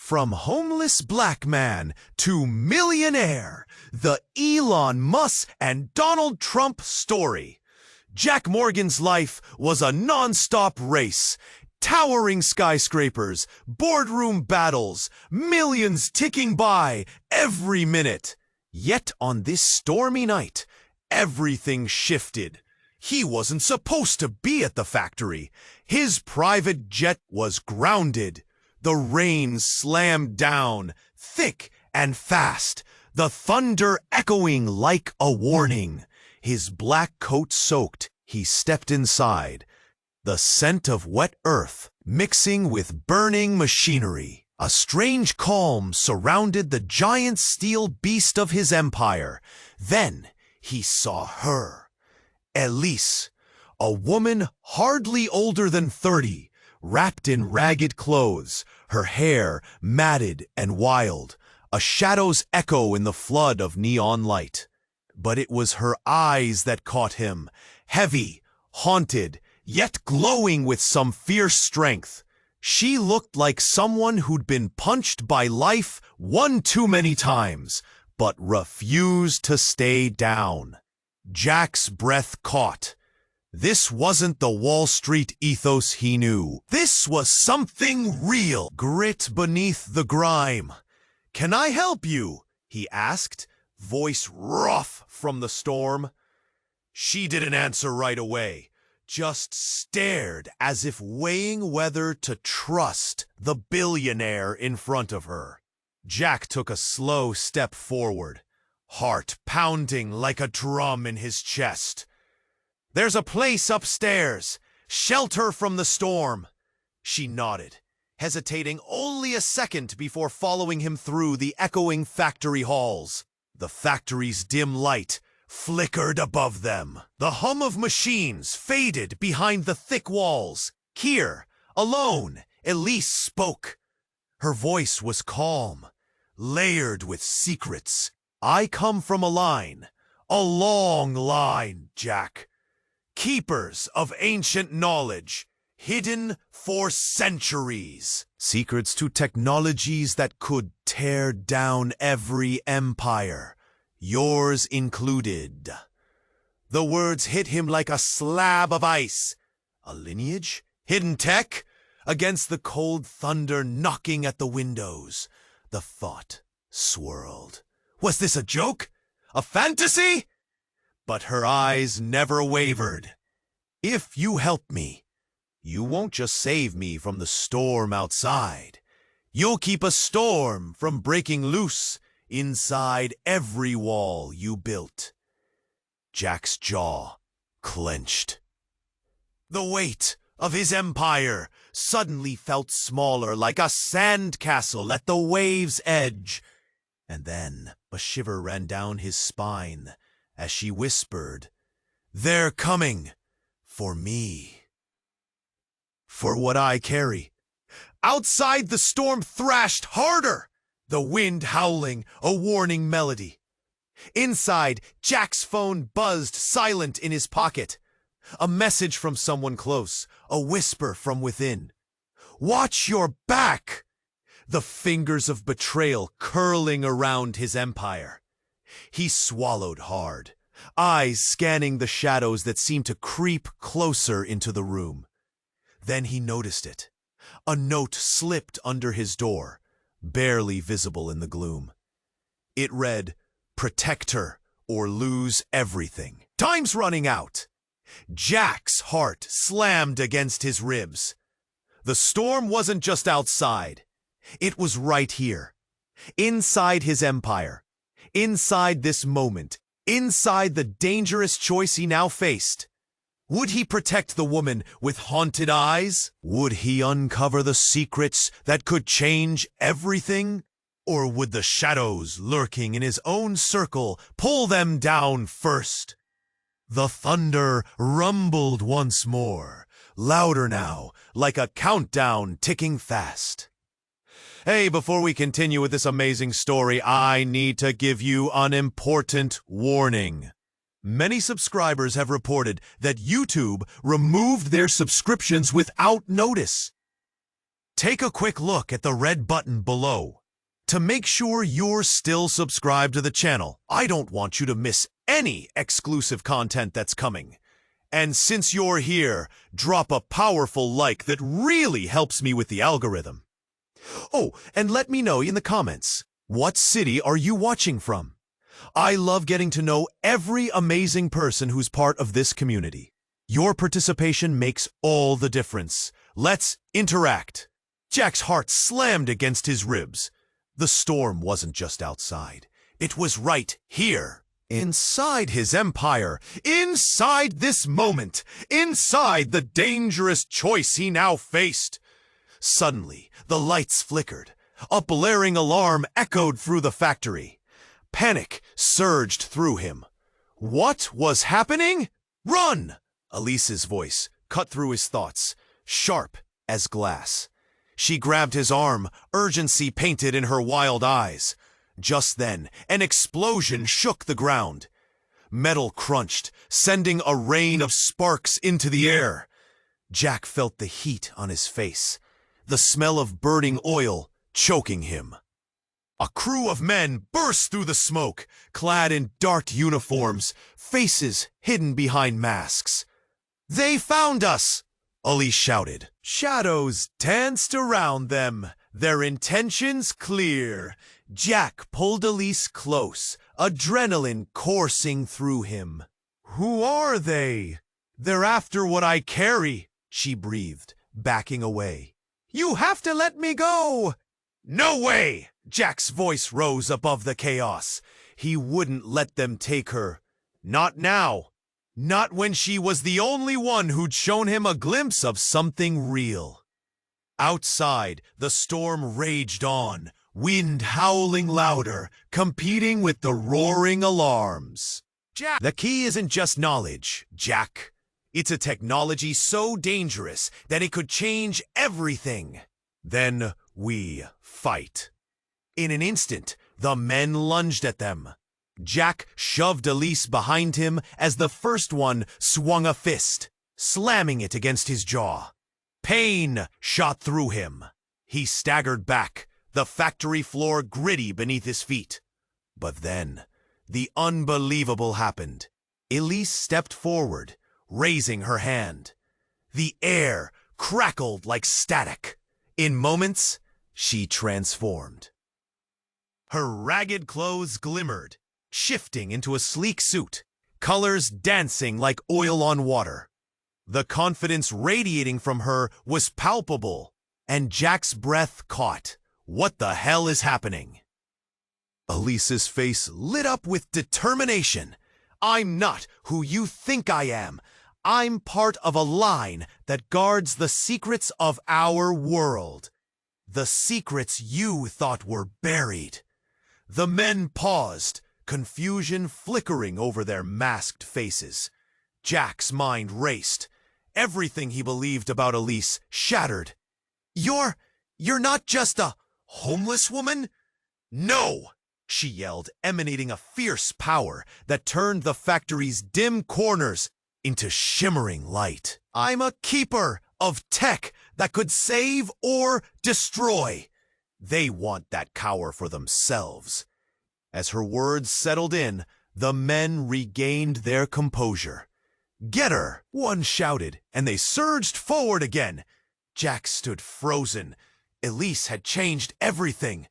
From homeless black man to millionaire, the Elon Musk and Donald Trump story. Jack Morgan's life was a non-stop race. Towering skyscrapers, boardroom battles, millions ticking by every minute. Yet on this stormy night, everything shifted. He wasn't supposed to be at the factory. His private jet was grounded. The rain slammed down, thick and fast, the thunder echoing like a warning. His black coat soaked, he stepped inside. The scent of wet earth mixing with burning machinery. A strange calm surrounded the giant steel beast of his empire. Then he saw her. Elise, a woman hardly older than 30, wrapped in ragged clothes, her hair matted and wild, a shadow's echo in the flood of neon light. But it was her eyes that caught him, heavy, haunted, yet glowing with some fierce strength. She looked like someone who'd been punched by life one too many times, but refused to stay down. Jack's breath caught. This wasn't the Wall Street ethos he knew. This was something real. Grit beneath the grime. "Can I help you?" he asked, voice rough from the storm. She didn't answer right away, just stared as if weighing whether to trust the billionaire in front of her. Jack took a slow step forward, heart pounding like a drum in his chest. "There's a place upstairs. Shelter from the storm." She nodded, hesitating only a second before following him through the echoing factory halls. The factory's dim light flickered above them. The hum of machines faded behind the thick walls. Here, alone, Elise spoke. Her voice was calm, layered with secrets. "I come from a long line, Jack. Keepers of ancient knowledge, hidden for centuries. Secrets to technologies that could tear down every empire, yours included." The words hit him like a slab of ice. A lineage? Hidden tech? Against the cold thunder knocking at the windows. The thought swirled. Was this a joke? A fantasy? But her eyes never wavered. "If you help me, you won't just save me from the storm outside. You'll keep a storm from breaking loose inside every wall you built." Jack's jaw clenched. The weight of his empire suddenly felt smaller, like a sandcastle at the wave's edge. And then a shiver ran down his spine as she whispered, "They're coming for me. For what I carry." Outside, the storm thrashed harder, the wind howling a warning melody. Inside, Jack's phone buzzed silent in his pocket. A message from someone close, a whisper from within. "Watch your back!" The fingers of betrayal curling around his empire. He swallowed hard, eyes scanning the shadows that seemed to creep closer into the room. Then he noticed it. A note slipped under his door, barely visible in the gloom. It read, "Protect her or lose everything. Time's running out." Jack's heart slammed against his ribs. The storm wasn't just outside. It was right here, inside his empire, inside this moment, inside the dangerous choice he now faced. Would he protect the woman with haunted eyes? Would he uncover the secrets that could change everything? Or would the shadows lurking in his own circle pull them down first? The thunder rumbled once more, louder now, like a countdown ticking fast. Hey, before we continue with this amazing story, I need to give you an important warning. Many subscribers have reported that YouTube removed their subscriptions without notice. take a quick look at the red button below to make sure you're still subscribed to the channel. I don't want you to miss any exclusive content that's coming. And since you're here, drop a powerful like that really helps me with the algorithm. Oh, and let me know in the comments, what city are you watching from? I love getting to know every amazing person who's part of this community. Your participation makes all the difference. Let's interact. Jack's heart slammed against his ribs. The storm wasn't just outside. It was right here. Inside his empire, inside this moment, inside the dangerous choice he now faced. Suddenly, the lights flickered. A blaring alarm echoed through the factory. Panic surged through him. What was happening? Run! Elise's voice cut through his thoughts, sharp as glass. She grabbed his arm, urgency painted in her wild eyes. Just then, an explosion shook the ground. Metal crunched, sending a rain of sparks into the air. Jack felt the heat on his face, the smell of burning oil choking him. A crew of men burst through the smoke, clad in dark uniforms, faces hidden behind masks. "They found us!" Elise shouted. Shadows danced around them, their intentions clear. Jack pulled Elise close, adrenaline coursing through him. "Who are they?" "They're after what I carry," she breathed, backing away. "You have to let me go!" "No way!" Jack's voice rose above the chaos. He wouldn't let them take her. Not now. Not when she was the only one who'd shown him a glimpse of something real. Outside, the storm raged on, wind howling louder, competing with the roaring alarms. Jack, the key isn't just knowledge, Jack. It's a technology so dangerous that it could change everything. Then we fight. In an instant, the men lunged at them. Jack shoved Elise behind him as the first one swung a fist, slamming it against his jaw. Pain shot through him. He staggered back, the factory floor gritty beneath his feet. But then, the unbelievable happened. Elise stepped forward, raising her hand. The air crackled like static. In moments, she transformed. Her ragged clothes glimmered, shifting into a sleek suit, colors dancing like oil on water. The confidence radiating from her was palpable, and Jack's breath caught. What the hell is happening? Elise's face lit up with determination. "I'm not who you think I am. I'm part of a line that guards the secrets of our world. The secrets you thought were buried." The men paused, confusion flickering over their masked faces. Jack's mind raced. Everything he believed about Elise shattered. You're not just a homeless woman?" "No!" she yelled, emanating a fierce power that turned the factory's dim corners into shimmering light. "I'm a keeper of tech that could save or destroy. They want that power for themselves." As her words settled in, the men regained their composure. "Get her!" one shouted, and they surged forward again. Jack stood frozen. Elise had changed everything.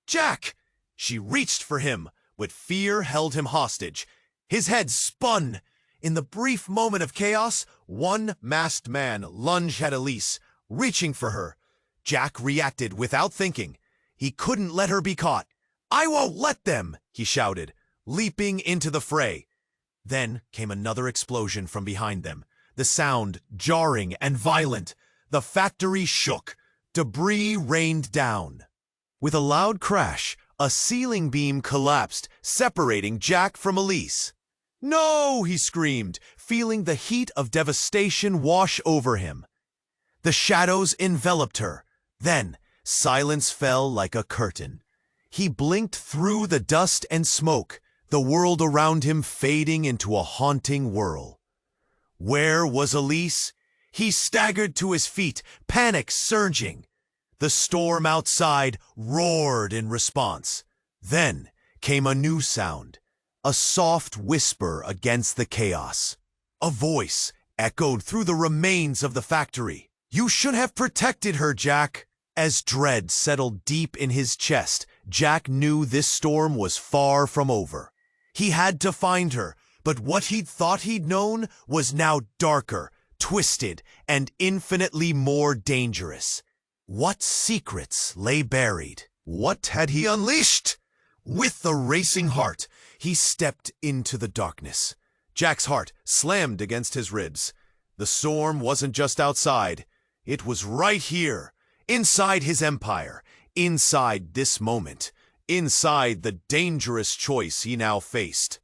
"Jack!" She reached for him, but fear held him hostage. His head spun. In the brief moment of chaos, one masked man lunged at Elise, reaching for her. Jack reacted without thinking. He couldn't let her be caught. "I won't let them!" he shouted, leaping into the fray. Then came another explosion from behind them, the sound jarring and violent. The factory shook. Debris rained down. With a loud crash, a ceiling beam collapsed, separating Jack from Elise. "No!" he screamed, feeling the heat of devastation wash over him. The shadows enveloped her. Then, silence fell like a curtain. He blinked through the dust and smoke, the world around him fading into a haunting whirl. Where was Elise? He staggered to his feet, panic surging. The storm outside roared in response. Then came a new sound, a soft whisper against the chaos. A voice echoed through the remains of the factory. "You should have protected her, Jack." As dread settled deep in his chest, Jack knew this storm was far from over. He had to find her, but what he'd thought he'd known was now darker, twisted, and infinitely more dangerous. What secrets lay buried? What had he unleashed? With a racing heart, he stepped into the darkness. Jack's heart slammed against his ribs. The storm wasn't just outside. It was right here, inside his empire, inside this moment, inside the dangerous choice he now faced.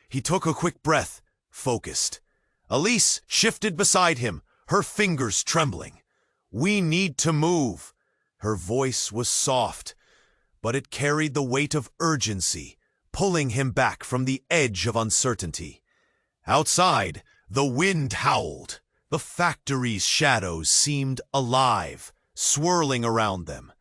He took a quick breath, focused. Elise shifted beside him, her fingers trembling. "We need to move." Her voice was soft, but it carried the weight of urgency, pulling him back from the edge of uncertainty. Outside, the wind howled. The factory's shadows seemed alive, swirling around them.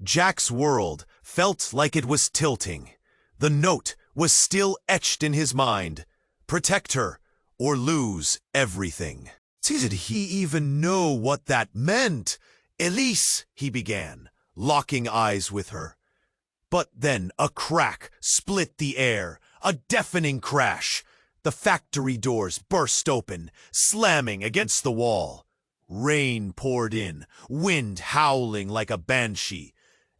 Jack's world felt like it was tilting. The note was still etched in his mind. Protect her, or lose everything. Did he even know what that meant? "Elise," he began, locking eyes with her. But then a crack split the air, a deafening crash. The factory doors burst open, slamming against the wall. Rain poured in, wind howling like a banshee,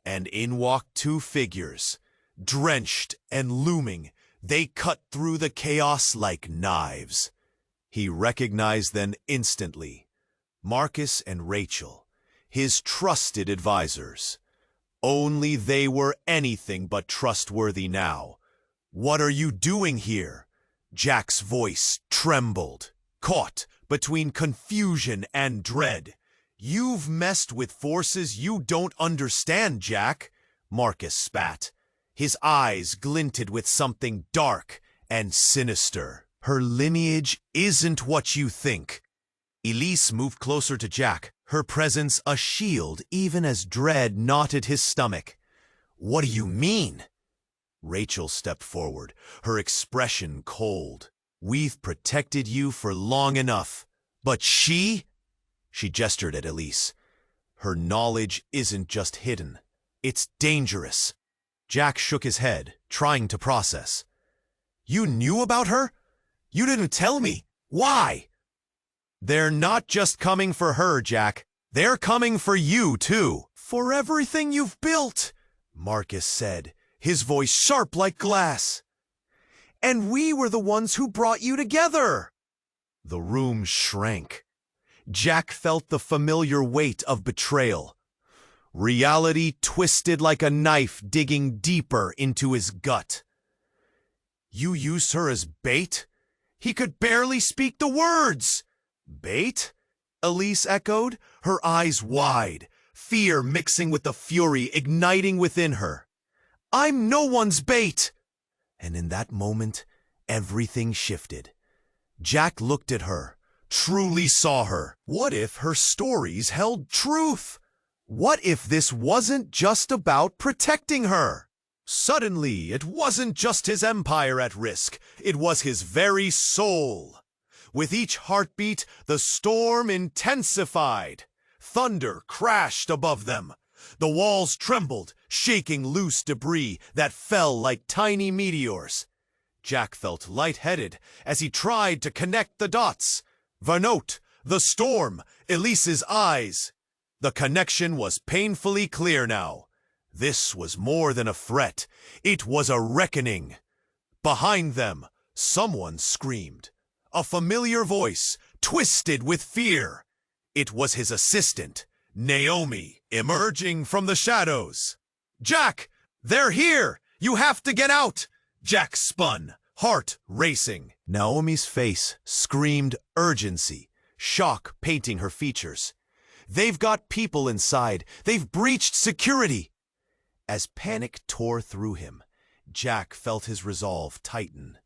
and in walked two figures. Drenched and looming, they cut through the chaos like knives. He recognized them instantly. Marcus and Rachel, his trusted advisors. Only they were anything but trustworthy now. "What are you doing here?" Jack's voice trembled, caught between confusion and dread. "You've messed with forces you don't understand, Jack," Marcus spat. His eyes glinted with something dark and sinister. "Her lineage isn't what you think." Elise moved closer to Jack, her presence a shield even as dread knotted his stomach. "What do you mean?" Rachel stepped forward, her expression cold. "We've protected you for long enough. But she?" She gestured at Elise. "Her knowledge isn't just hidden. It's dangerous." Jack shook his head, trying to process. "You knew about her? You didn't tell me. Why?" "They're not just coming for her, Jack. They're coming for you, too." "For everything you've built," Marcus said, his voice sharp like glass. "And we were the ones who brought you together." The room shrank. Jack felt the familiar weight of betrayal. Reality twisted like a knife digging deeper into his gut. "You used her as bait?" He could barely speak the words. "Bait?" Elise echoed, her eyes wide, fear mixing with the fury igniting within her. "I'm no one's bait!" And in that moment, everything shifted. Jack looked at her, truly saw her. What if her stories held truth? What if this wasn't just about protecting her? Suddenly, it wasn't just his empire at risk, it was his very soul. With each heartbeat, the storm intensified. Thunder crashed above them. The walls trembled, shaking loose debris that fell like tiny meteors. Jack felt lightheaded as he tried to connect the dots. Varnote, the storm, Elise's eyes. The connection was painfully clear now. This was more than a threat. It was a reckoning. Behind them, someone screamed. A familiar voice, twisted with fear. It was his assistant, Naomi, emerging from the shadows. "Jack, they're here! You have to get out!" Jack spun, heart racing. Naomi's face screamed urgency, shock painting her features. "They've got people inside. They've breached security." As panic tore through him, Jack felt his resolve tighten.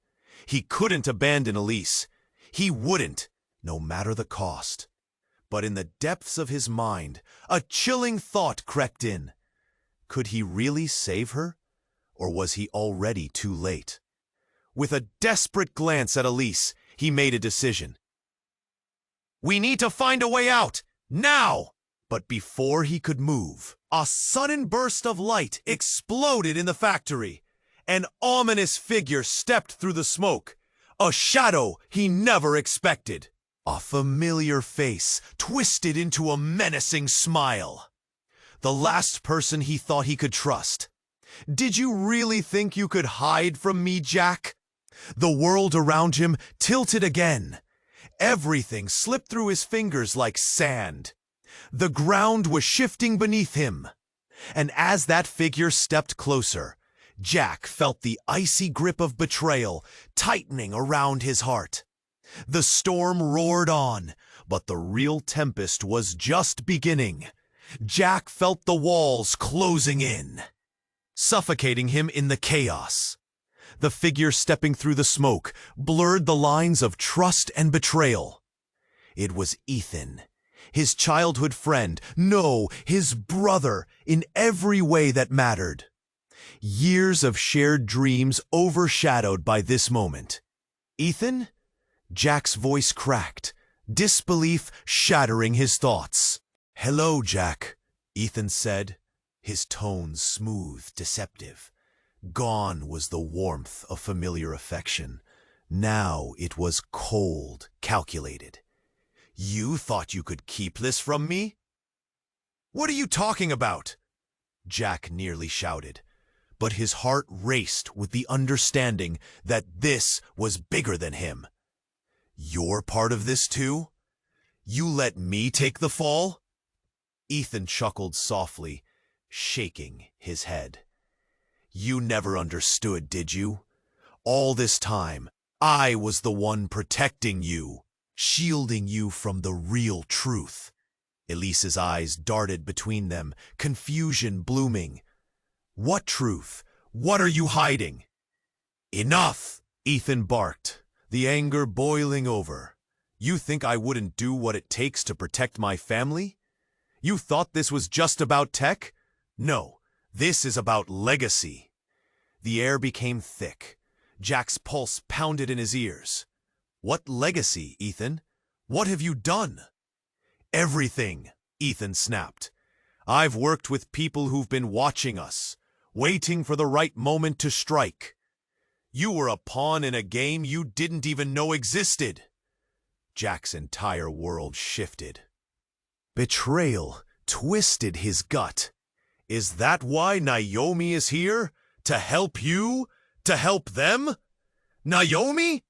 He couldn't abandon Elise. He wouldn't, no matter the cost. But in the depths of his mind, a chilling thought crept in. Could he really save her? Or was he already too late? With a desperate glance at Elise, he made a decision. We need to find a way out, now! But before he could move, a sudden burst of light exploded in the factory. An ominous figure stepped through the smoke, a shadow he never expected. A familiar face twisted into a menacing smile. The last person he thought he could trust. Did you really think you could hide from me, Jack? The world around him tilted again. Everything slipped through his fingers like sand. The ground was shifting beneath him. And as that figure stepped closer, Jack felt the icy grip of betrayal tightening around his heart. The storm roared on, but the real tempest was just beginning. Jack felt the walls closing in, suffocating him in the chaos. The figure stepping through the smoke blurred the lines of trust and betrayal. It was Ethan, his childhood friend, no, his brother, in every way that mattered. Years of shared dreams overshadowed by this moment. Ethan? Jack's voice cracked, disbelief shattering his thoughts. Hello, Jack, Ethan said, his tone smooth, deceptive. Gone was the warmth of familiar affection. Now it was cold, calculated. You thought you could keep this from me? What are you talking about? Jack nearly shouted, but his heart raced with the understanding that this was bigger than him. You're part of this too? You let me take the fall? Ethan chuckled softly, shaking his head. You never understood, did you? All this time, I was the one protecting you, shielding you from the real truth. Elise's eyes darted between them, confusion blooming. What truth? What are you hiding? Enough! Ethan barked, the anger boiling over. You think I wouldn't do what it takes to protect my family? You thought this was just about tech? No, this is about legacy. The air became thick. Jack's pulse pounded in his ears. What legacy, Ethan? What have you done? Everything, Ethan snapped. I've worked with people who've been watching us, waiting for the right moment to strike. You were a pawn in a game you didn't even know existed. Jack's entire world shifted. Betrayal twisted his gut. Is that why Naomi is here? To help you? To help them? Naomi?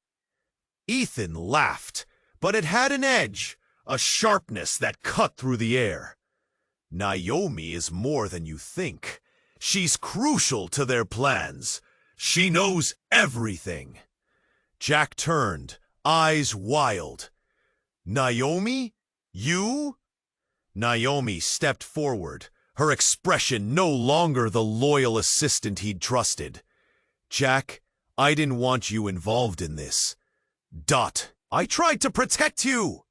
Ethan laughed, but it had an edge, a sharpness that cut through the air. Naomi is more than you think. She's crucial to their plans. She knows everything. Jack turned, eyes wild. Naomi? You? Naomi stepped forward, her expression no longer the loyal assistant he'd trusted. Jack, I didn't want you involved in this. I tried to protect you.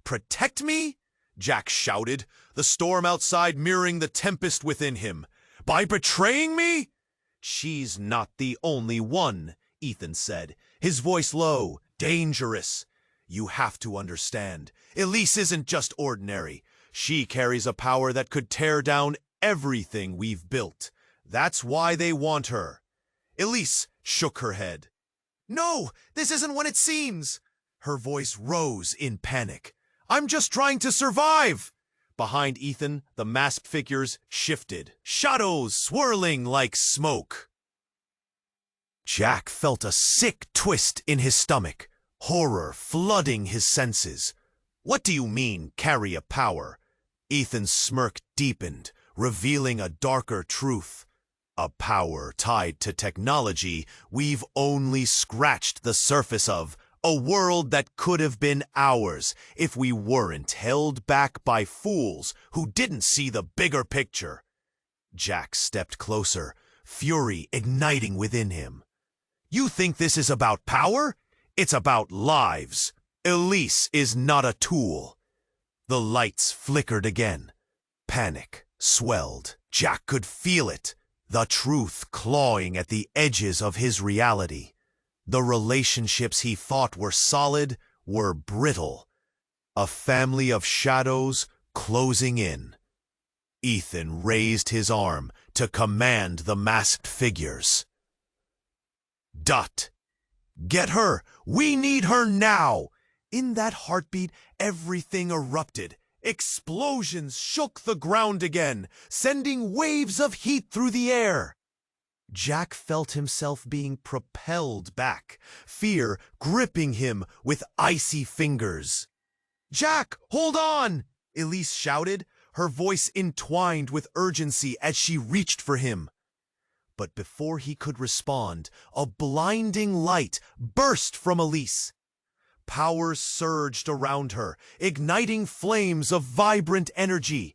Protect me? Jack shouted, the storm outside mirroring the tempest within him. By betraying me? She's not the only one, Ethan said, his voice low, dangerous. You have to understand, Elise isn't just ordinary. She carries a power that could tear down everything we've built. That's why they want her. Elise shook her head. No, this isn't what it seems. Her voice rose in panic. I'm just trying to survive. Behind Ethan, the masked figures shifted, shadows swirling like smoke. Jack felt a sick twist in his stomach, horror flooding his senses. What do you mean, carry a power? Ethan's smirk deepened, revealing a darker truth. A power tied to technology we've only scratched the surface of. A world that could have been ours if we weren't held back by fools who didn't see the bigger picture. Jack stepped closer, fury igniting within him. You think this is about power? It's about lives. Elise is not a tool. The lights flickered again. Panic swelled. Jack could feel it, the truth clawing at the edges of his reality. The relationships he thought were solid were brittle. A family of shadows closing in. Ethan raised his arm to command the masked figures. Dot! Get her! We need her now! In that heartbeat, everything erupted. Explosions shook the ground again, sending waves of heat through the air. Jack felt himself being propelled back, fear gripping him with icy fingers. "Jack, hold on!" Elise shouted, her voice entwined with urgency as she reached for him. But before he could respond, a blinding light burst from Elise. Power surged around her, igniting flames of vibrant energy.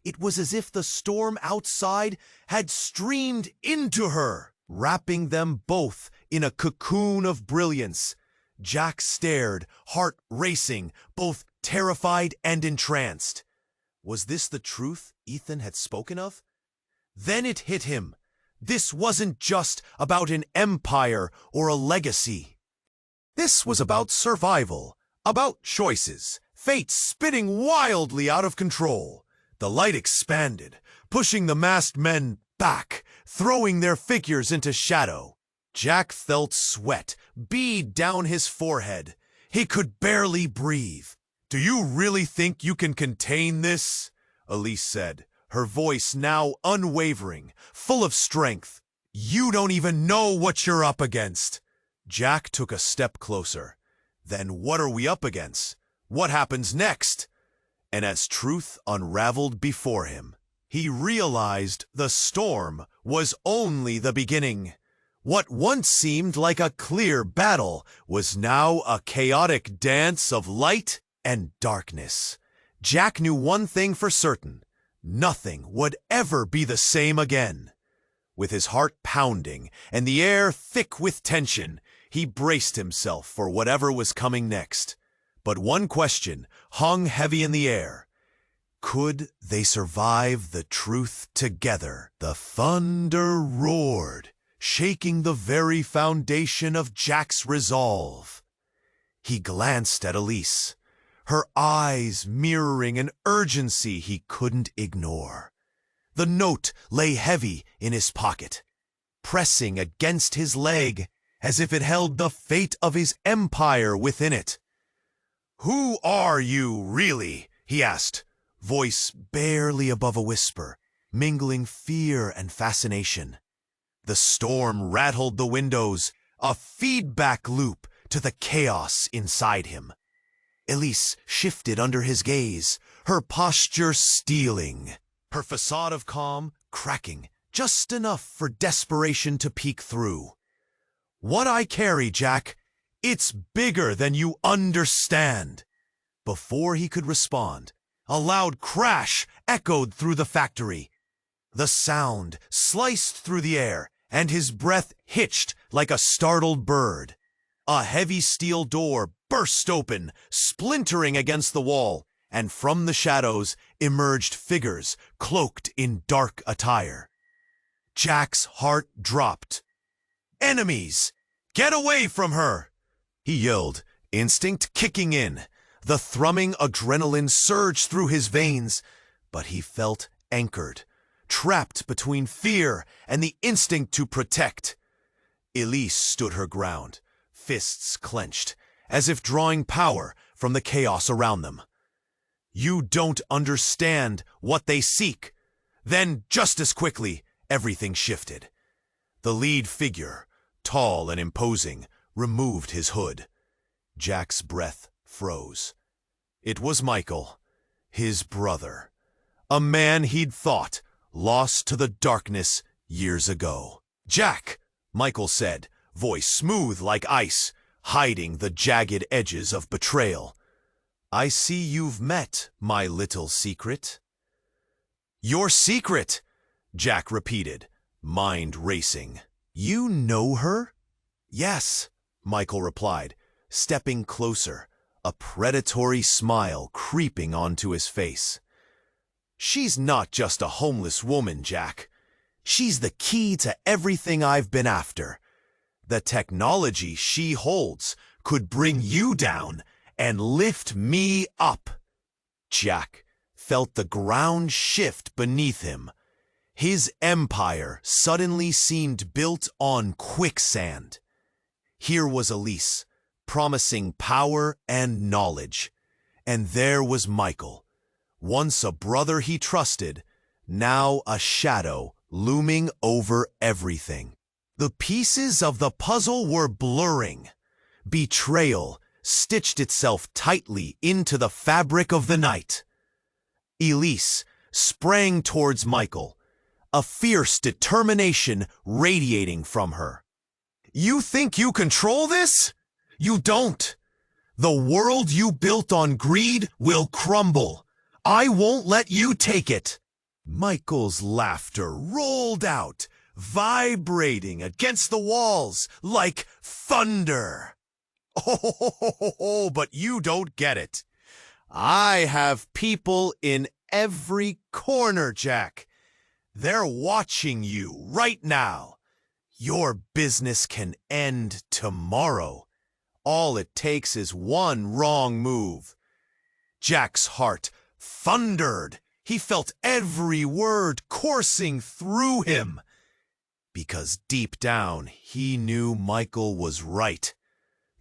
It was as if the storm outside had streamed into her, wrapping them both in a cocoon of brilliance. Jack stared, heart racing, both terrified and entranced. Was this the truth Ethan had spoken of? Then it hit him. This wasn't just about an empire or a legacy. This was about survival, about choices, fate spinning wildly out of control. The light expanded, pushing the masked men back, throwing their figures into shadow. Jack felt sweat bead down his forehead. He could barely breathe. "Do you really think you can contain this?" Elise said, her voice now unwavering, full of strength. "You don't even know what you're up against." Jack took a step closer. "Then what are we up against? What happens next?" And as truth unraveled before him, he realized the storm was only the beginning. What once seemed like a clear battle was now a chaotic dance of light and darkness. Jack knew one thing for certain: nothing would ever be the same again. With his heart pounding and the air thick with tension, he braced himself for whatever was coming next. But one question hung heavy in the air. Could they survive the truth together? The thunder roared, shaking the very foundation of Jack's resolve. He glanced at Elise, her eyes mirroring an urgency he couldn't ignore. The note lay heavy in his pocket, pressing against his leg as if it held the fate of his empire within it. "Who are you, really?" he asked, voice barely above a whisper, mingling fear and fascination. The storm rattled the windows, a feedback loop to the chaos inside him. Elise shifted under his gaze, her posture steeling, her facade of calm cracking just enough for desperation to peek through. "What I carry, Jack, it's bigger than you understand." Before he could respond, a loud crash echoed through the factory. The sound sliced through the air, and his breath hitched like a startled bird. A heavy steel door burst open, splintering against the wall, and from the shadows emerged figures cloaked in dark attire. Jack's heart dropped. "Enemies! Get away from her!" he yelled, instinct kicking in. The thrumming adrenaline surged through his veins, but he felt anchored, trapped between fear and the instinct to protect. Elise stood her ground, fists clenched, as if drawing power from the chaos around them. "You don't understand what they seek." Then, just as quickly, everything shifted. The lead figure, tall and imposing, removed his hood. Jack's breath froze. It was Michael, his brother, a man he'd thought lost to the darkness years ago. "Jack," Michael said, voice smooth like ice, hiding the jagged edges of betrayal. "I see you've met my little secret." "Your secret?" Jack repeated, mind racing. "You know her?" "Yes," Michael replied, stepping closer, a predatory smile creeping onto his face. "She's not just a homeless woman, Jack. She's the key to everything I've been after. The technology she holds could bring you down and lift me up." Jack felt the ground shift beneath him. His empire suddenly seemed built on quicksand. Here was Elise, promising power and knowledge. And there was Michael, once a brother he trusted, now a shadow looming over everything. The pieces of the puzzle were blurring. Betrayal stitched itself tightly into the fabric of the night. Elise sprang towards Michael, a fierce determination radiating from her. "You think you control this? You don't. The world you built on greed will crumble. I won't let you take it." Michael's laughter rolled out, vibrating against the walls like thunder. "Oh, but you don't get it. I have people in every corner, Jack. They're watching you right now. Your business can end tomorrow. All it takes is one wrong move." Jack's heart thundered. He felt every word coursing through him. Because deep down, he knew Michael was right.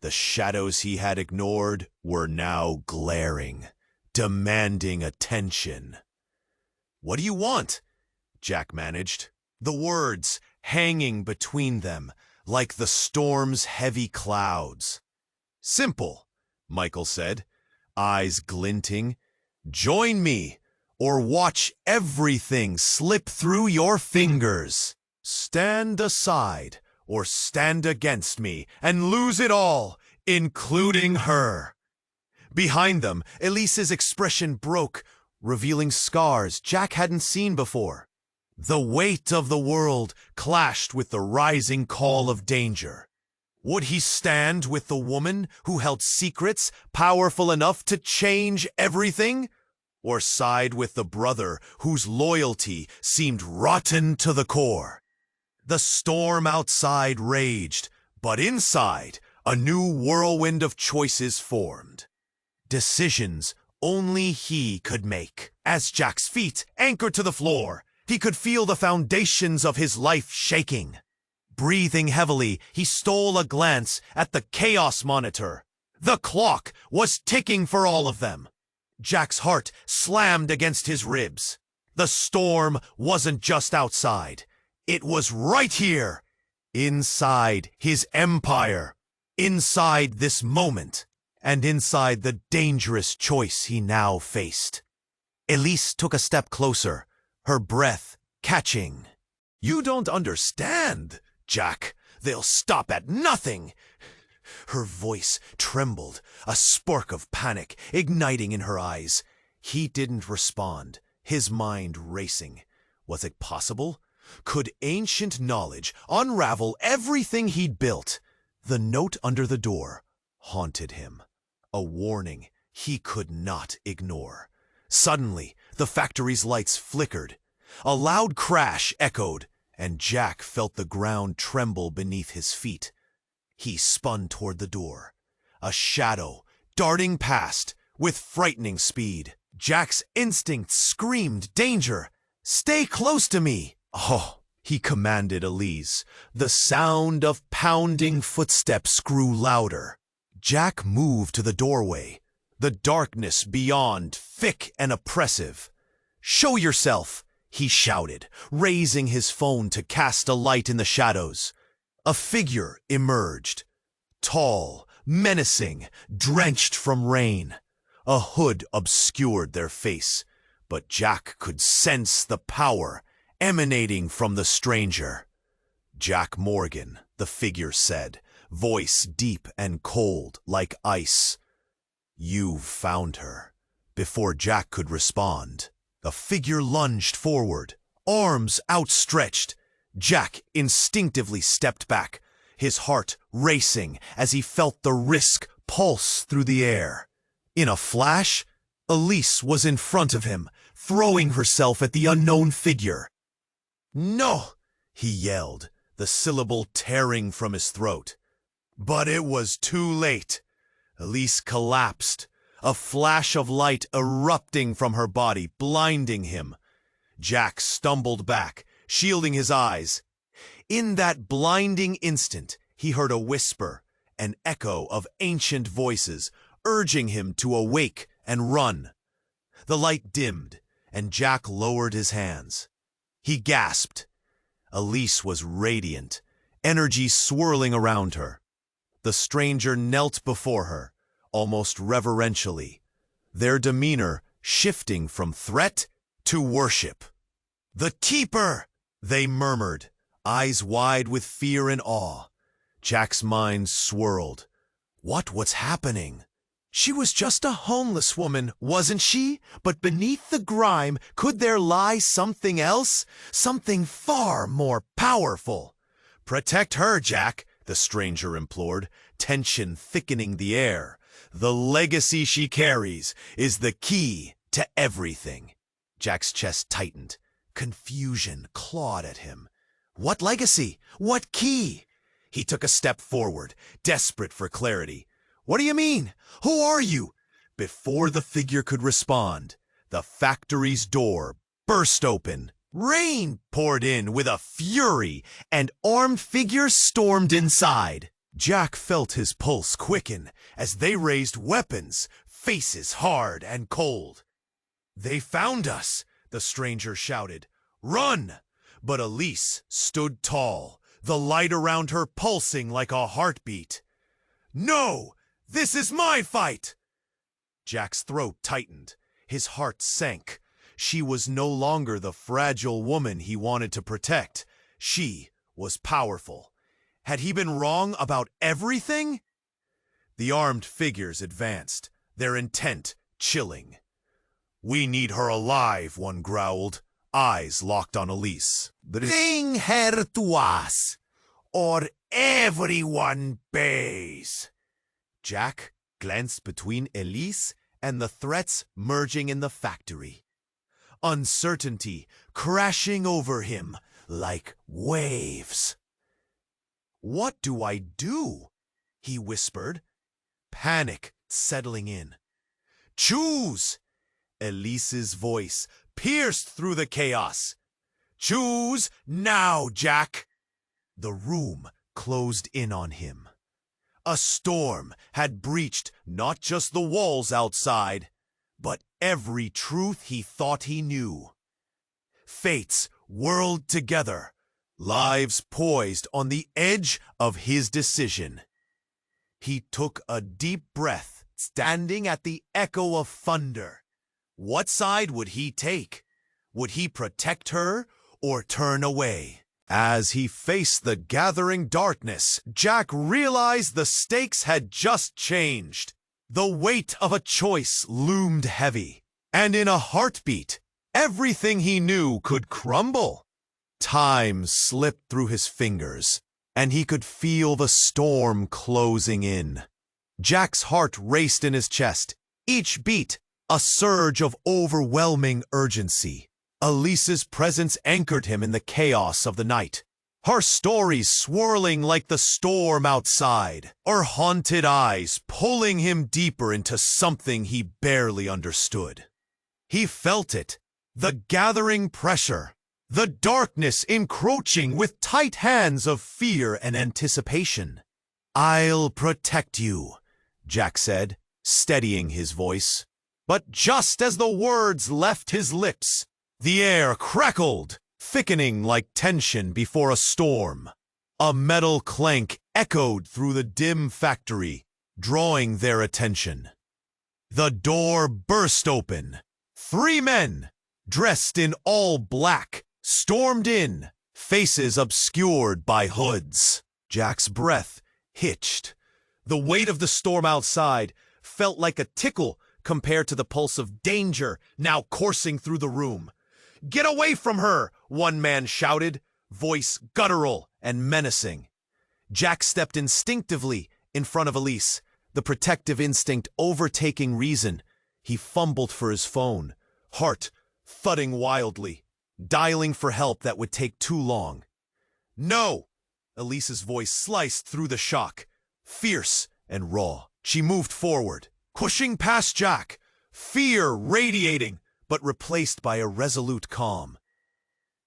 The shadows he had ignored were now glaring, demanding attention. "What do you want?" Jack managed, the words hanging between them like the storm's heavy clouds. "Simple," Michael said, eyes glinting. "Join me, or watch everything slip through your fingers. Stand aside, or stand against me, and lose it all, including her." Behind them, Elise's expression broke, revealing scars Jack hadn't seen before. The weight of the world clashed with the rising call of danger. Would he stand with the woman who held secrets powerful enough to change everything? Or side with the brother whose loyalty seemed rotten to the core? The storm outside raged, but inside, a new whirlwind of choices formed. Decisions only he could make. As Jack's feet anchored to the floor, he could feel the foundations of his life shaking. Breathing heavily, he stole a glance at the chaos monitor. The clock was ticking for all of them. Jack's heart slammed against his ribs. The storm wasn't just outside. It was right here, inside his empire, inside this moment, and inside the dangerous choice he now faced. Elise took a step closer, her breath catching. "You don't understand, Jack. They'll stop at nothing." Her voice trembled, a spark of panic igniting in her eyes. He didn't respond, his mind racing. Was it possible? Could ancient knowledge unravel everything he'd built? The note under the door haunted him, a warning he could not ignore. Suddenly, the factory's lights flickered. A loud crash echoed, and Jack felt the ground tremble beneath his feet. He spun toward the door, a shadow darting past with frightening speed. Jack's instinct screamed danger. "Stay close to me!" "Oh," he commanded Elise. The sound of pounding footsteps grew louder. Jack moved to the doorway, the darkness beyond thick and oppressive. "Show yourself!" he shouted, raising his phone to cast a light in the shadows. A figure emerged, tall, menacing, drenched from rain. A hood obscured their face, but Jack could sense the power emanating from the stranger. "Jack Morgan," the figure said, voice deep and cold like ice. "You've found her." Before Jack could respond, the figure lunged forward, arms outstretched. Jack instinctively stepped back, his heart racing as he felt the risk pulse through the air. In a flash, Elise was in front of him, throwing herself at the unknown figure. "No!" he yelled, the syllable tearing from his throat. But it was too late. Elise collapsed, a flash of light erupting from her body, blinding him. Jack stumbled back, shielding his eyes. In that blinding instant, he heard a whisper, an echo of ancient voices, urging him to awake and run. The light dimmed, and Jack lowered his hands. He gasped. Elise was radiant, energy swirling around her. The stranger knelt before her, almost reverentially, their demeanor shifting from threat to worship. "The Keeper!" they murmured, eyes wide with fear and awe. Jack's mind swirled. What was happening? She was just a homeless woman, wasn't she? But beneath the grime, could there lie something else? Something far more powerful. "Protect her, Jack," the stranger implored, tension thickening the air. "The legacy she carries is the key to everything." Jack's chest tightened. Confusion clawed at him. What legacy? What key? He took a step forward, desperate for clarity. "What do you mean? Who are you?" Before the figure could respond, the factory's door burst open. Rain poured in with a fury, and armed figures stormed inside. Jack felt his pulse quicken as they raised weapons, faces hard and cold. "They found us!" the stranger shouted. "Run!" But Elise stood tall, the light around her pulsing like a heartbeat. "No! This is my fight!" Jack's throat tightened. His heart sank. She was no longer the fragile woman he wanted to protect. She was powerful. Had he been wrong about everything? The armed figures advanced, their intent chilling. "We need her alive," one growled, eyes locked on Elise. "Bring her to us, or everyone pays." Jack glanced between Elise and the threats merging in the factory. Uncertainty crashing over him like waves. "What do I do?" he whispered, panic settling in. "Choose!" Elise's voice pierced through the chaos. "Choose now, Jack!" The room closed in on him. A storm had breached not just the walls outside, but every truth he thought he knew. Fates whirled together, lives poised on the edge of his decision. He took a deep breath, standing at the echo of thunder. What side would he take? Would he protect her or turn away? As he faced the gathering darkness, Jack realized the stakes had just changed. The weight of a choice loomed heavy, and in a heartbeat, everything he knew could crumble. Time slipped through his fingers, and he could feel the storm closing in. Jack's heart raced in his chest, each beat a surge of overwhelming urgency. Elise's presence anchored him in the chaos of the night, her stories swirling like the storm outside, her haunted eyes pulling him deeper into something he barely understood. He felt it, the gathering pressure, the darkness encroaching with tight hands of fear and anticipation. "I'll protect you," Jack said, steadying his voice. But just as the words left his lips, the air crackled, thickening like tension before a storm. A metal clank echoed through the dim factory, drawing their attention. The door burst open. 3 men, dressed in all black, stormed in, faces obscured by hoods. Jack's breath hitched. The weight of the storm outside felt like a tickle compared to the pulse of danger now coursing through the room. "Get away from her!" one man shouted, voice guttural and menacing. Jack stepped instinctively in front of Elise, the protective instinct overtaking reason. He fumbled for his phone, heart thudding wildly, dialing for help that would take too long. "No!" Elise's voice sliced through the shock, fierce and raw. She moved forward, pushing past Jack, fear radiating, but replaced by a resolute calm.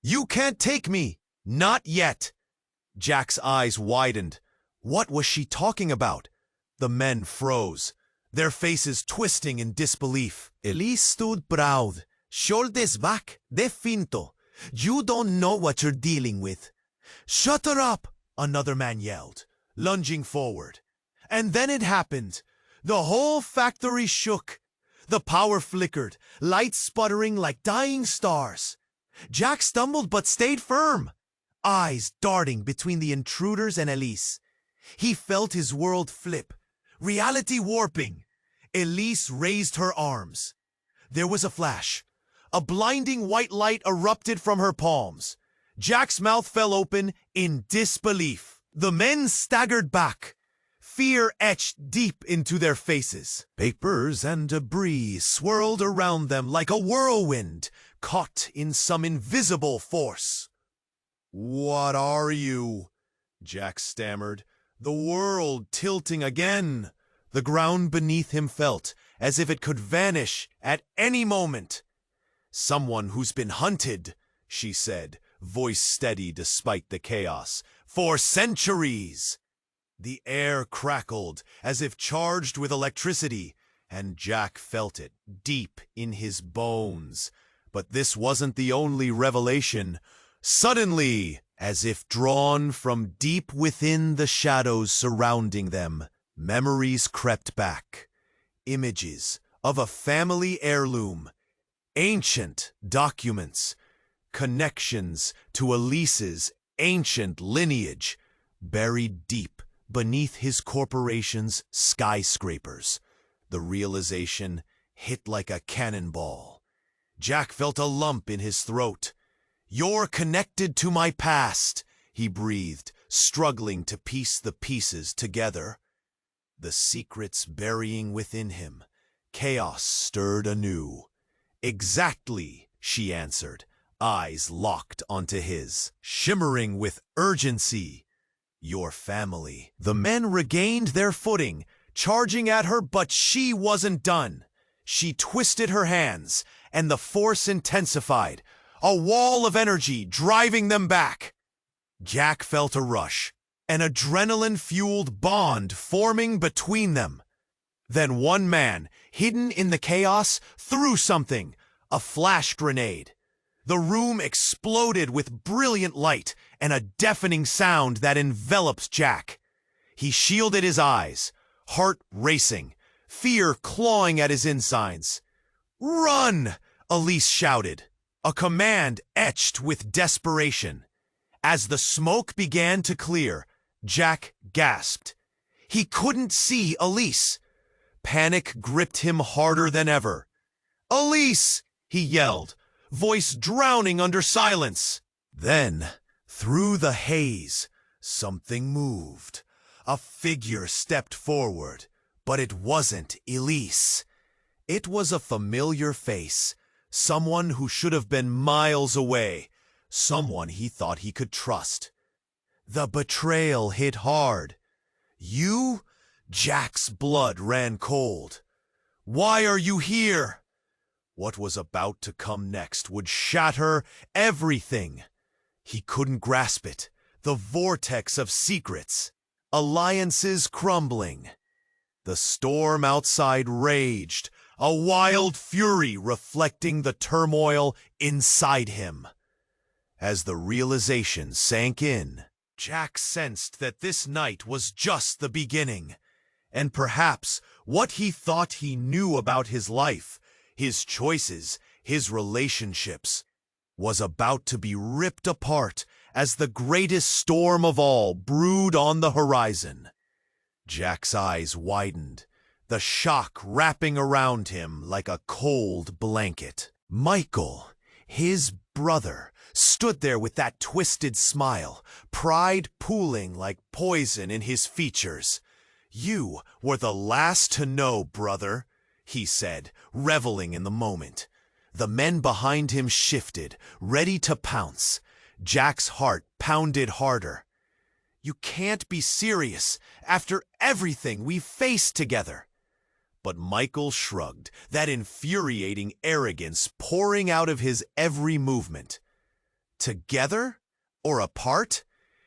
"You can't take me! Not yet!" Jack's eyes widened. What was she talking about? The men froze, their faces twisting in disbelief. Elise stood proud, shoulders back, definto. "You don't know what you're dealing with." "Shut her up!" another man yelled, lunging forward. And then it happened. The whole factory shook. The power flickered, lights sputtering like dying stars. Jack stumbled but stayed firm, eyes darting between the intruders and Elise. He felt his world flip, reality warping. Elise raised her arms. There was a flash. A blinding white light erupted from her palms. Jack's mouth fell open in disbelief. The men staggered back, fear etched deep into their faces. Papers and debris swirled around them like a whirlwind, caught in some invisible force. "What are you?" Jack stammered, the world tilting again. The ground beneath him felt as if it could vanish at any moment. "Someone who's been hunted," she said, voice steady despite the chaos. "For centuries." The air crackled as if charged with electricity, and Jack felt it deep in his bones. But this wasn't the only revelation. Suddenly, as if drawn from deep within the shadows surrounding them, memories crept back. Images of a family heirloom, ancient documents, connections to Elise's ancient lineage, buried deep beneath his corporation's skyscrapers. The realization hit like a cannonball. Jack felt a lump in his throat. "You're connected to my past," he breathed, struggling to piece the pieces together. The secrets burying within him, chaos stirred anew. "Exactly," she answered, eyes locked onto his, shimmering with urgency. "Your family." The men regained their footing, charging at her, but she wasn't done. She twisted her hands, and the force intensified, a wall of energy driving them back. Jack felt a rush, an adrenaline-fueled bond forming between them. Then one man, hidden in the chaos, threw something, a flash grenade. The room exploded with brilliant light and a deafening sound that enveloped Jack. He shielded his eyes, heart racing, fear clawing at his insides. "Run!" Elise shouted, a command etched with desperation. As the smoke began to clear, Jack gasped. He couldn't see Elise. Panic gripped him harder than ever. "Elise!" he yelled, voice drowning under silence. Then, through the haze, something moved. A figure stepped forward, but it wasn't Elise. It was a familiar face, someone who should have been miles away, someone he thought he could trust. The betrayal hit hard. "You?" Jack's blood ran cold. "Why are you here?" What was about to come next would shatter everything. He couldn't grasp it. The vortex of secrets. Alliances crumbling. The storm outside raged, a wild fury reflecting the turmoil inside him. As the realization sank in, Jack sensed that this night was just the beginning, and perhaps what he thought he knew about his life, his choices, his relationships, was about to be ripped apart as the greatest storm of all brewed on the horizon. Jack's eyes widened, the shock wrapping around him like a cold blanket. Michael, his brother, stood there with that twisted smile, pride pooling like poison in his features. You were the last to know, brother, he said, reveling in the moment. The men behind him shifted, ready to pounce. Jack's heart pounded harder. You can't be serious after everything we've faced together. But Michael shrugged, that infuriating arrogance pouring out of his every movement. Together or apart?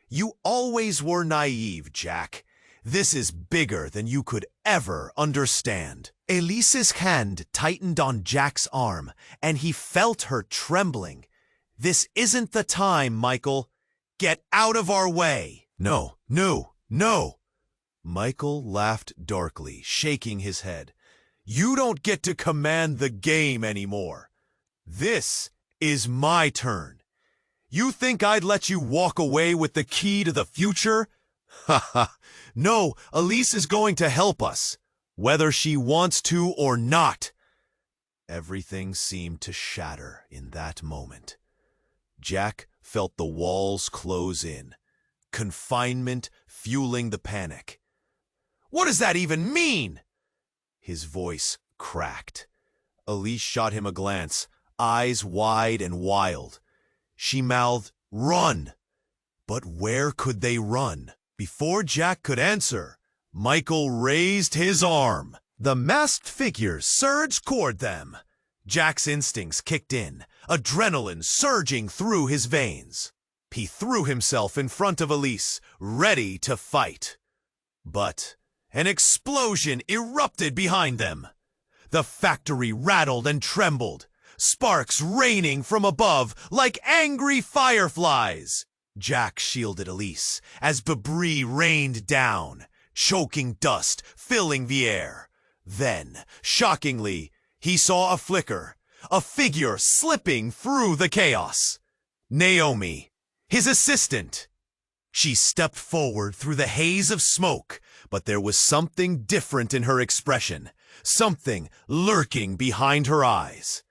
You always were naive, Jack. This is bigger than you could ever understand. Elise's hand tightened on Jack's arm, and he felt her trembling. This isn't the time, Michael. Get out of our way. No, no, no. Michael laughed darkly, shaking his head. You don't get to command the game anymore. This is my turn. You think I'd let you walk away with the key to the future? Ha ha. No, Elise is going to help us, whether she wants to or not. Everything seemed to shatter in that moment. Jack felt the walls close in, confinement fueling the panic. What does that even mean? His voice cracked. Elise shot him a glance, eyes wide and wild. She mouthed, "Run!" But where could they run? Before Jack could answer, Michael raised his arm. The masked figures surged toward them. Jack's instincts kicked in, adrenaline surging through his veins. He threw himself in front of Elise, ready to fight. But an explosion erupted behind them. The factory rattled and trembled, sparks raining from above like angry fireflies. Jack shielded Elise as debris rained down, choking dust filling the air. Then, shockingly, he saw a flicker, a figure slipping through the chaos. Naomi, his assistant. She stepped forward through the haze of smoke, but there was something different in her expression, something lurking behind her eyes.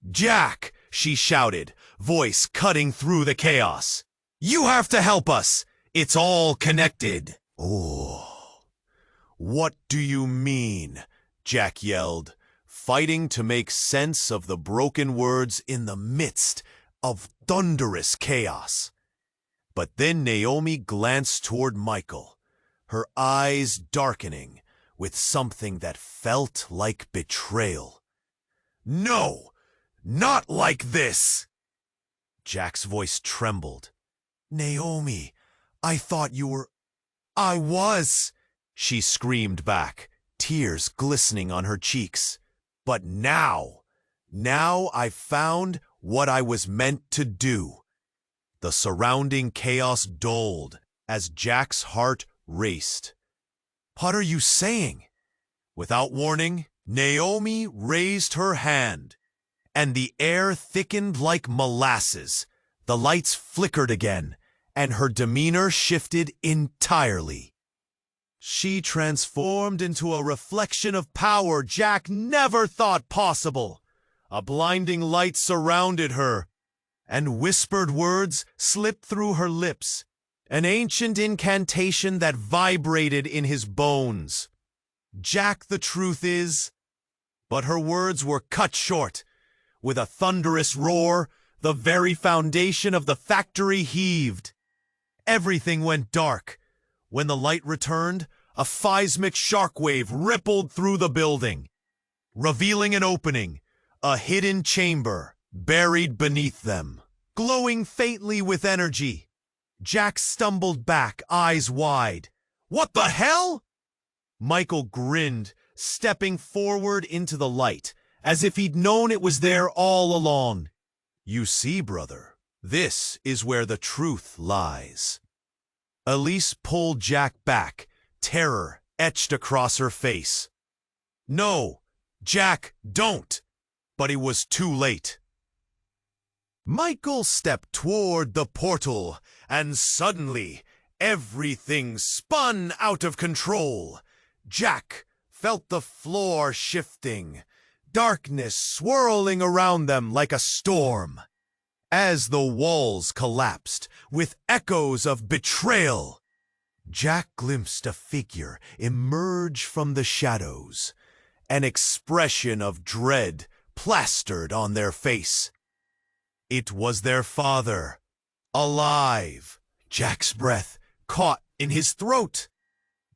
Jack, she shouted, voice cutting through the chaos. You have to help us. It's all connected. Oh, what do you mean? Jack yelled, fighting to make sense of the broken words in the midst of thunderous chaos. But then Naomi glanced toward Michael, her eyes darkening with something that felt like betrayal. No, not like this! Jack's voice trembled. Naomi, I thought you were... I was, she screamed back, tears glistening on her cheeks. But now I found what I was meant to do. The surrounding chaos dulled as Jack's heart raced. What are you saying? Without warning, Naomi raised her hand, and the air thickened like molasses. The lights flickered again, and her demeanor shifted entirely. She transformed into a reflection of power Jack never thought possible. A blinding light surrounded her, and whispered words slipped through her lips, an ancient incantation that vibrated in his bones. Jack, the truth is... But her words were cut short. With a thunderous roar, the very foundation of the factory heaved. Everything went dark. When the light returned, a seismic shockwave rippled through the building, revealing an opening, a hidden chamber buried beneath them, glowing faintly with energy. Jack stumbled back, eyes wide. What the hell? Michael grinned, stepping forward into the light, as if he'd known it was there all along. You see, brother, this is where the truth lies. Elise pulled Jack back, terror etched across her face. No, Jack, don't! But it was too late. Michael stepped toward the portal, and suddenly, everything spun out of control. Jack felt the floor shifting, darkness swirling around them like a storm. As the walls collapsed with echoes of betrayal, Jack glimpsed a figure emerge from the shadows, an expression of dread plastered on their face. It was their father, alive. Jack's breath caught in his throat.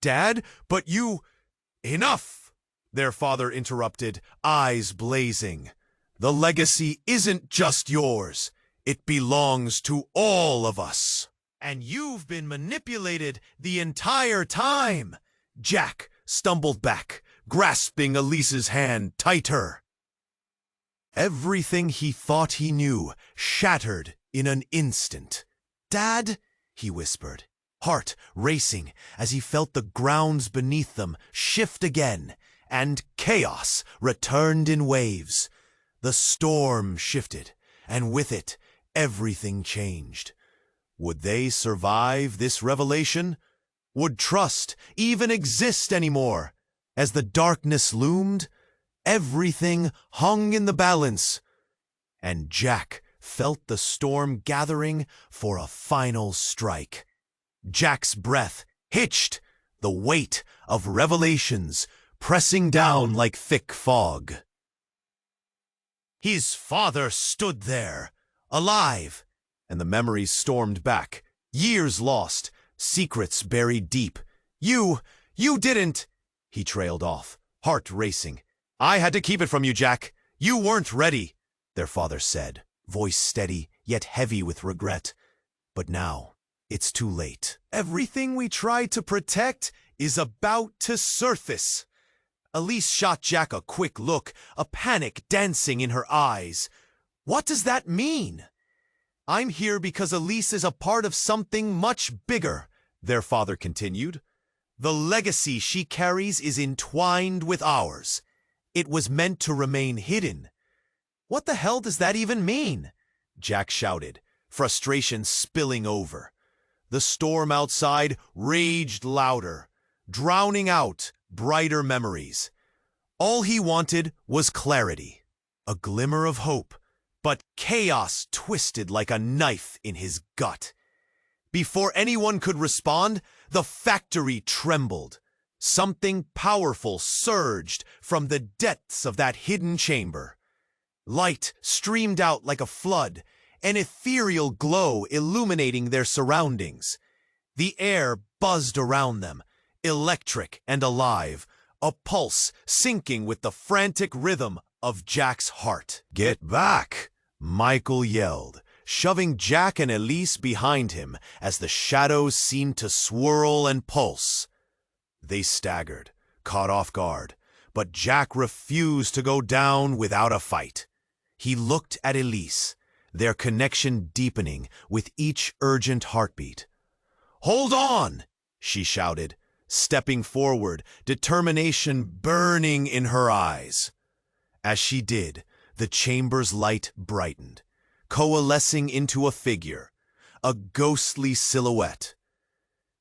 "Dad, but you—" "Enough!" their father interrupted, eyes blazing. "The legacy isn't just yours. It belongs to all of us. And you've been manipulated the entire time." Jack stumbled back, grasping Elise's hand tighter. Everything he thought he knew shattered in an instant. "Dad," he whispered, heart racing as he felt the grounds beneath them shift again, and chaos returned in waves. The storm shifted, and with it, everything changed. Would they survive this revelation? Would trust even exist anymore? As the darkness loomed, everything hung in the balance, and Jack felt the storm gathering for a final strike. Jack's breath hitched, the weight of revelations pressing down like thick fog. His father stood there, alive, and the memories stormed back. Years lost, secrets buried deep. You didn't," he trailed off, heart racing. "I had to keep it from you, Jack. You weren't ready," their father said, voice steady yet heavy with regret. "But now, it's too late. Everything we tried to protect is about to surface." Elise shot Jack a quick look, a panic dancing in her eyes. "What does that mean?" "I'm here because Elise is a part of something much bigger," their father continued. "The legacy she carries is entwined with ours. It was meant to remain hidden." "What the hell does that even mean?" Jack shouted, frustration spilling over. The storm outside raged louder, drowning out brighter memories. All he wanted was clarity, a glimmer of hope, but chaos twisted like a knife in his gut. Before anyone could respond, the factory trembled. Something powerful surged from the depths of that hidden chamber. Light streamed out like a flood, an ethereal glow illuminating their surroundings. The air buzzed around them, electric and alive, a pulse syncing with the frantic rhythm of Jack's heart. "Get back!" Michael yelled, shoving Jack and Elise behind him as the shadows seemed to swirl and pulse. They staggered, caught off guard, but Jack refused to go down without a fight. He looked at Elise, their connection deepening with each urgent heartbeat. "Hold on!" she shouted, stepping forward, determination burning in her eyes. As she did, the chamber's light brightened, coalescing into a figure, a ghostly silhouette.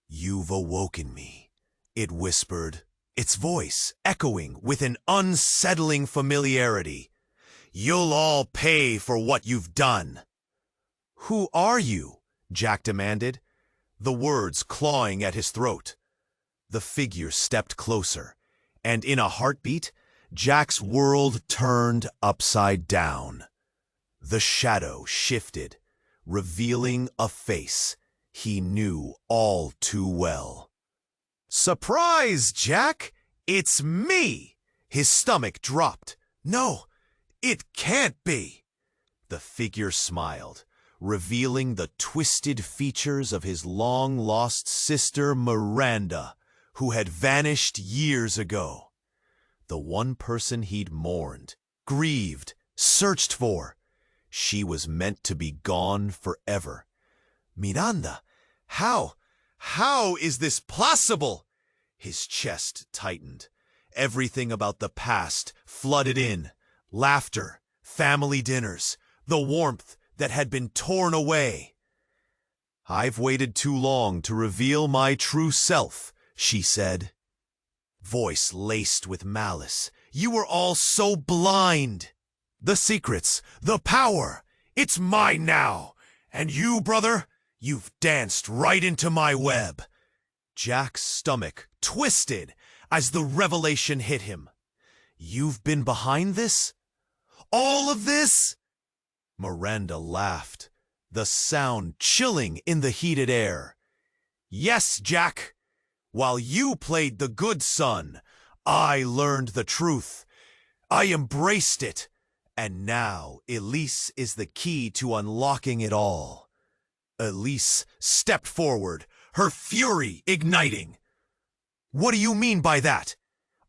"You've awoken me," it whispered, its voice echoing with an unsettling familiarity. "You'll all pay for what you've done." "Who are you?" Jack demanded, the words clawing at his throat. The figure stepped closer, and in a heartbeat, Jack's world turned upside down. The shadow shifted, revealing a face he knew all too well. "Surprise, Jack! It's me!" His stomach dropped. "No, it can't be!" The figure smiled, revealing the twisted features of his long-lost sister Miranda, who had vanished years ago. The one person he'd mourned, grieved, searched for. She was meant to be gone forever. "Miranda, how is this possible?" His chest tightened. Everything about the past flooded in. Laughter, family dinners, the warmth that had been torn away. "I've waited too long to reveal my true self," she said, voice laced with malice. "You were all so blind. The secrets, the power, it's mine now. And you, brother, you've danced right into my web." Jack's stomach twisted as the revelation hit him. "You've been behind this? All of this?" Miranda laughed, the sound chilling in the heated air. "Yes, Jack. While you played the good son, I learned the truth. I embraced it, and now Elise is the key to unlocking it all." Elise stepped forward, her fury igniting. "What do you mean by that?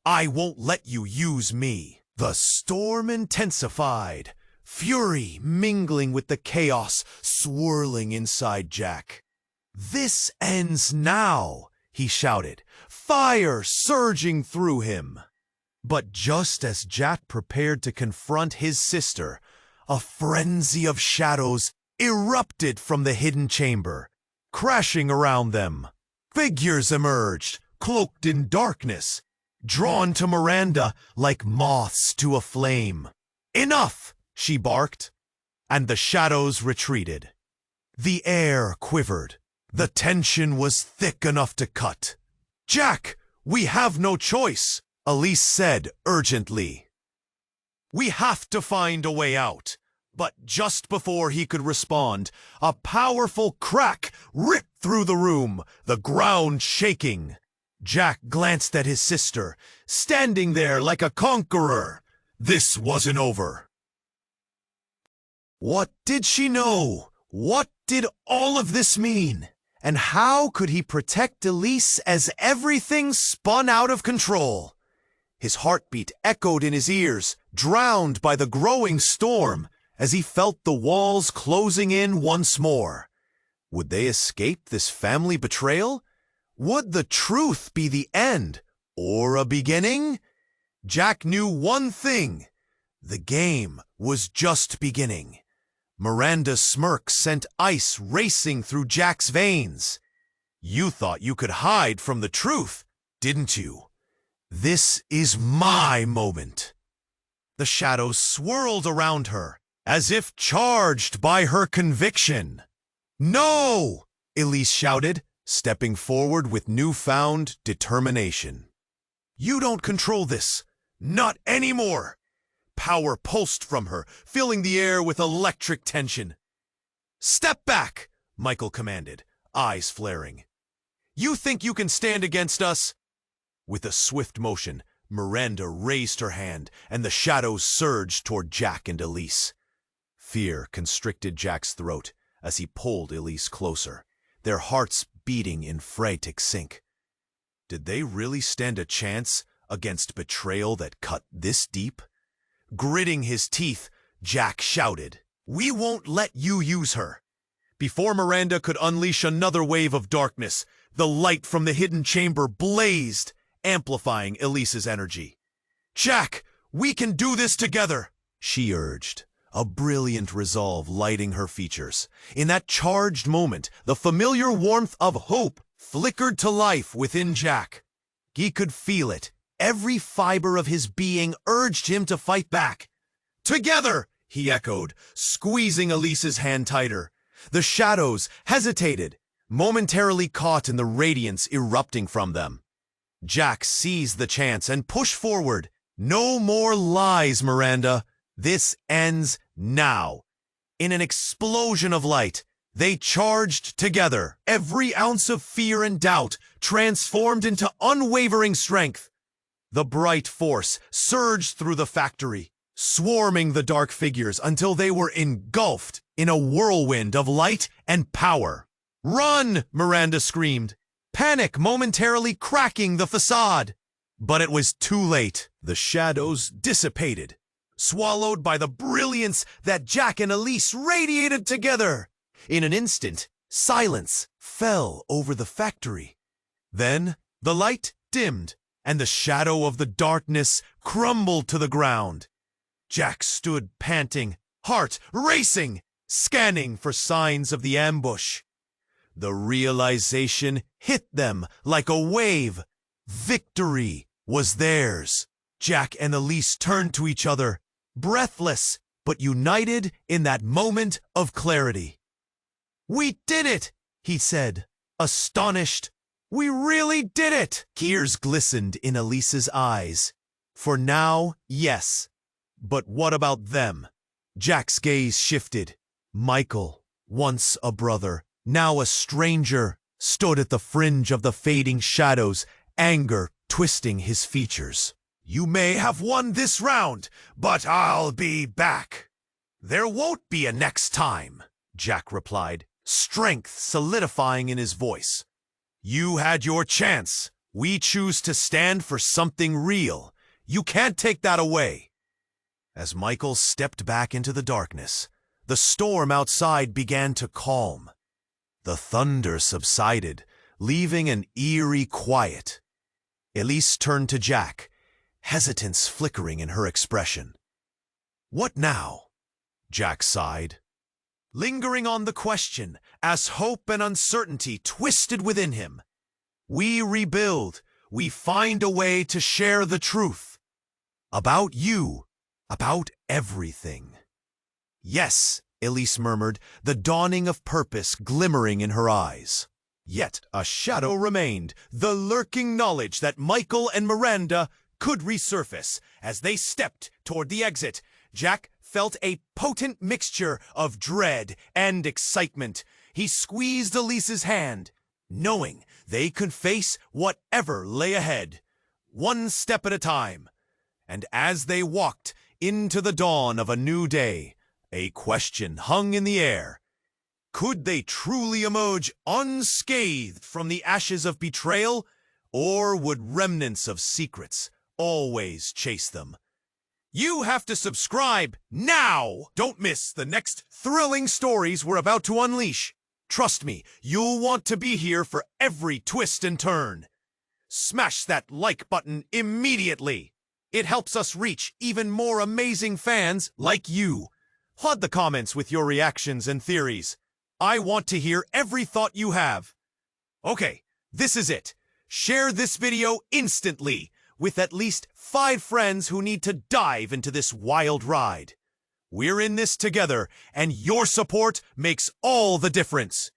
I won't let you use me." The storm intensified, fury mingling with the chaos swirling inside Jack. "This ends now," he shouted, fire surging through him. But just as Jack prepared to confront his sister, a frenzy of shadows erupted from the hidden chamber, crashing around them. Figures emerged, cloaked in darkness, drawn to Miranda like moths to a flame. "Enough!" she barked, and the shadows retreated. The air quivered. The tension was thick enough to cut. "Jack, we have no choice," Elise said urgently. "We have to find a way out." But just before he could respond, a powerful crack ripped through the room, the ground shaking. Jack glanced at his sister, standing there like a conqueror. This wasn't over. What did she know? What did all of this mean? And how could he protect Elise as everything spun out of control? His heartbeat echoed in his ears, drowned by the growing storm, as he felt the walls closing in once more. Would they escape this family betrayal? Would the truth be the end, or a beginning? Jack knew one thing. The game was just beginning. Miranda's smirk sent ice racing through Jack's veins. "You thought you could hide from the truth, didn't you? This is my moment." The shadows swirled around her, as if charged by her conviction. "No!" Elise shouted, stepping forward with newfound determination. "You don't control this. Not anymore." Power pulsed from her, filling the air with electric tension. "Step back," Michael commanded, eyes flaring. "You think you can stand against us?" With a swift motion, Miranda raised her hand, and the shadows surged toward Jack and Elise. Fear constricted Jack's throat as he pulled Elise closer, their hearts beating in frantic sync. Did they really stand a chance against betrayal that cut this deep? Gritting his teeth, Jack shouted, "We won't let you use her." Before Miranda could unleash another wave of darkness, the light from the hidden chamber blazed, amplifying Elise's energy. "Jack, we can do this together," she urged, a brilliant resolve lighting her features. In that charged moment, the familiar warmth of hope flickered to life within Jack. He could feel it. Every fiber of his being urged him to fight back. "Together!" he echoed, squeezing Elise's hand tighter. The shadows hesitated, momentarily caught in the radiance erupting from them. Jack seized the chance and pushed forward. "No more lies, Miranda. This ends now." In an explosion of light, they charged together, every ounce of fear and doubt transformed into unwavering strength. The bright force surged through the factory, swarming the dark figures until they were engulfed in a whirlwind of light and power. "Run!" Miranda screamed, panic momentarily cracking the facade. But it was too late. The shadows dissipated, swallowed by the brilliance that Jack and Elise radiated together. In an instant, silence fell over the factory. Then the light dimmed, and the shadow of the darkness crumbled to the ground. Jack stood panting, heart racing, scanning for signs of the ambush. The realization hit them like a wave. Victory was theirs. Jack and Elise turned to each other, breathless but united in that moment of clarity. "We did it," he said, astonished, We really did it! Tears glistened in Elise's eyes. For now, yes. But what about them? Jack's gaze shifted. Michael, once a brother, now a stranger, stood at the fringe of the fading shadows, anger twisting his features. You may have won this round, but I'll be back. There won't be a next time, Jack replied, strength solidifying in his voice. You had your chance. We choose to stand for something real. You can't take that away. As Michael stepped back into the darkness, the storm outside began to calm. The thunder subsided, leaving an eerie quiet. Elise turned to Jack, hesitance flickering in her expression. What now? Jack sighed, lingering on the question as hope and uncertainty twisted within him. We rebuild. We find a way to share the truth. About you. About everything. Yes, Elise murmured, the dawning of purpose glimmering in her eyes. Yet a shadow remained, the lurking knowledge that Michael and Miranda could resurface. As they stepped toward the exit, Jack felt a potent mixture of dread and excitement. He squeezed Elise's hand, knowing they could face whatever lay ahead, one step at a time. And as they walked into the dawn of a new day, a question hung in the air. Could they truly emerge unscathed from the ashes of betrayal, or would remnants of secrets always chase them? You have to subscribe now! Don't miss the next thrilling stories we're about to unleash. Trust me, you'll want to be here for every twist and turn. Smash that like button immediately. It helps us reach even more amazing fans like you. Flood the comments with your reactions and theories. I want to hear every thought you have. Okay, this is it. Share this video instantly with at least 5 friends who need to dive into this wild ride. We're in this together, and your support makes all the difference.